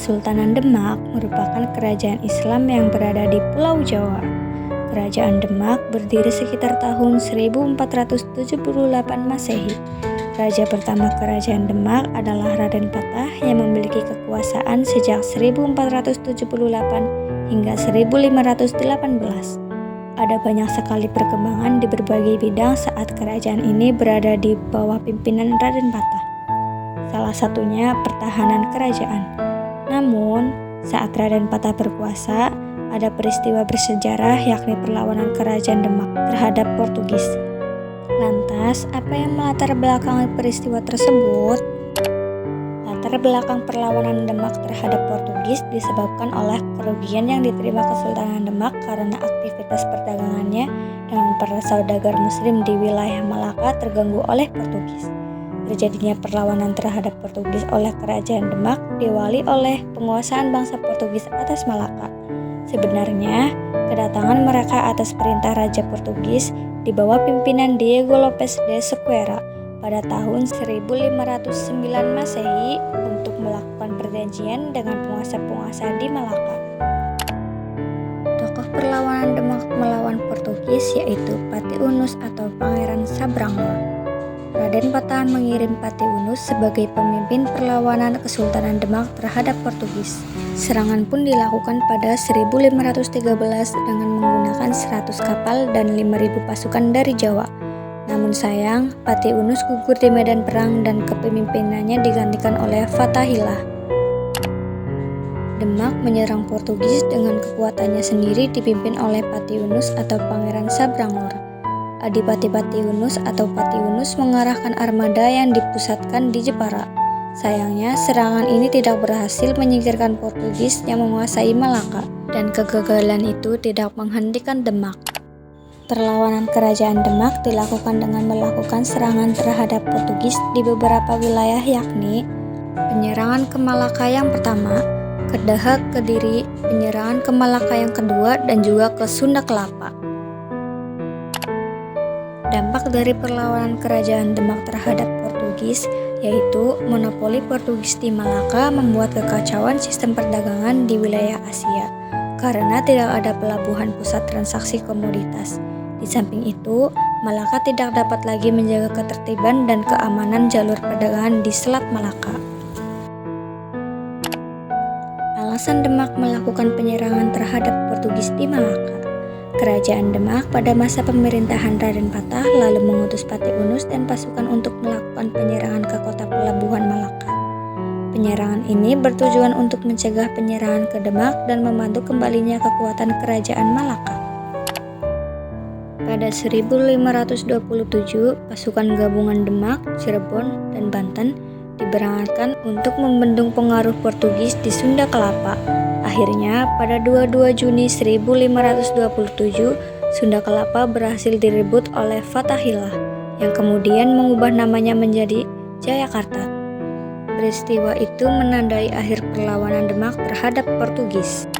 Kesultanan Demak merupakan kerajaan Islam yang berada di Pulau Jawa. Kerajaan Demak berdiri sekitar tahun 1478 Masehi. Raja pertama Kerajaan Demak adalah Raden Patah yang memiliki kekuasaan sejak 1478 hingga 1518. Ada banyak sekali perkembangan di berbagai bidang saat kerajaan ini berada di bawah pimpinan Raden Patah. Salah satunya pertahanan kerajaan. Namun, saat Raden Patah berkuasa, ada peristiwa bersejarah yakni perlawanan Kerajaan Demak terhadap Portugis. Lantas, apa yang melatar belakangi peristiwa tersebut? Latar belakang perlawanan Demak terhadap Portugis disebabkan oleh kerugian yang diterima Kesultanan Demak karena aktivitas perdagangannya dengan para saudagar Muslim di wilayah Malaka terganggu oleh Portugis. Terjadinya perlawanan terhadap Portugis oleh Kerajaan Demak diawali oleh penguasaan bangsa Portugis atas Malaka. Sebenarnya, kedatangan mereka atas perintah Raja Portugis di bawah pimpinan Diego Lopes de Sequeira pada tahun 1509 Masehi untuk melakukan perjanjian dengan penguasa-penguasa di Malaka. Tokoh perlawanan Demak melawan Portugis yaitu Patiunus atau Pangeran Sabrangor. Raden Patah mengirim Patiunus sebagai pemimpin perlawanan Kesultanan Demak terhadap Portugis. Serangan pun dilakukan pada 1513 dengan menggunakan 100 kapal dan 5.000 pasukan dari Jawa. Namun sayang, Patiunus gugur di medan perang dan kepemimpinannya digantikan oleh Fathahillah. Demak menyerang Portugis dengan kekuatannya sendiri dipimpin oleh Patiunus atau Pangeran Sabrangor. Adipati Patiunus atau Patiunus mengarahkan armada yang dipusatkan di Jepara. Sayangnya, serangan ini tidak berhasil menyingkirkan Portugis yang menguasai Malaka, dan kegagalan itu tidak menghentikan Demak. Perlawanan Kerajaan Demak dilakukan dengan melakukan serangan terhadap Portugis di beberapa wilayah yakni penyerangan ke Malaka yang pertama, ke Dahak, Kediri, penyerangan ke Malaka yang kedua, dan juga ke Sunda Kelapa. Dampak dari perlawanan Kerajaan Demak terhadap Portugis yaitu monopoli Portugis di Malaka membuat kekacauan sistem perdagangan di wilayah Asia karena tidak ada pelabuhan pusat transaksi komoditas. Di samping itu, Malaka tidak dapat lagi menjaga ketertiban dan keamanan jalur perdagangan di Selat Malaka. Alasan Demak melakukan penyerangan terhadap Portugis di Malaka. Kerajaan Demak pada masa pemerintahan Raden Patah lalu mengutus Patiunus dan pasukan untuk melakukan penyerangan ke kota pelabuhan Malaka. Penyerangan ini bertujuan untuk mencegah penyerangan ke Demak dan membantu kembalinya kekuatan Kerajaan Malaka. Pada 1527, pasukan gabungan Demak, Cirebon, dan Banten diberangkatkan untuk membendung pengaruh Portugis di Sunda Kelapa. Akhirnya, pada 22 Juni 1527, Sunda Kelapa berhasil direbut oleh Fathahillah, yang kemudian mengubah namanya menjadi Jayakarta. Peristiwa itu menandai akhir perlawanan Demak terhadap Portugis.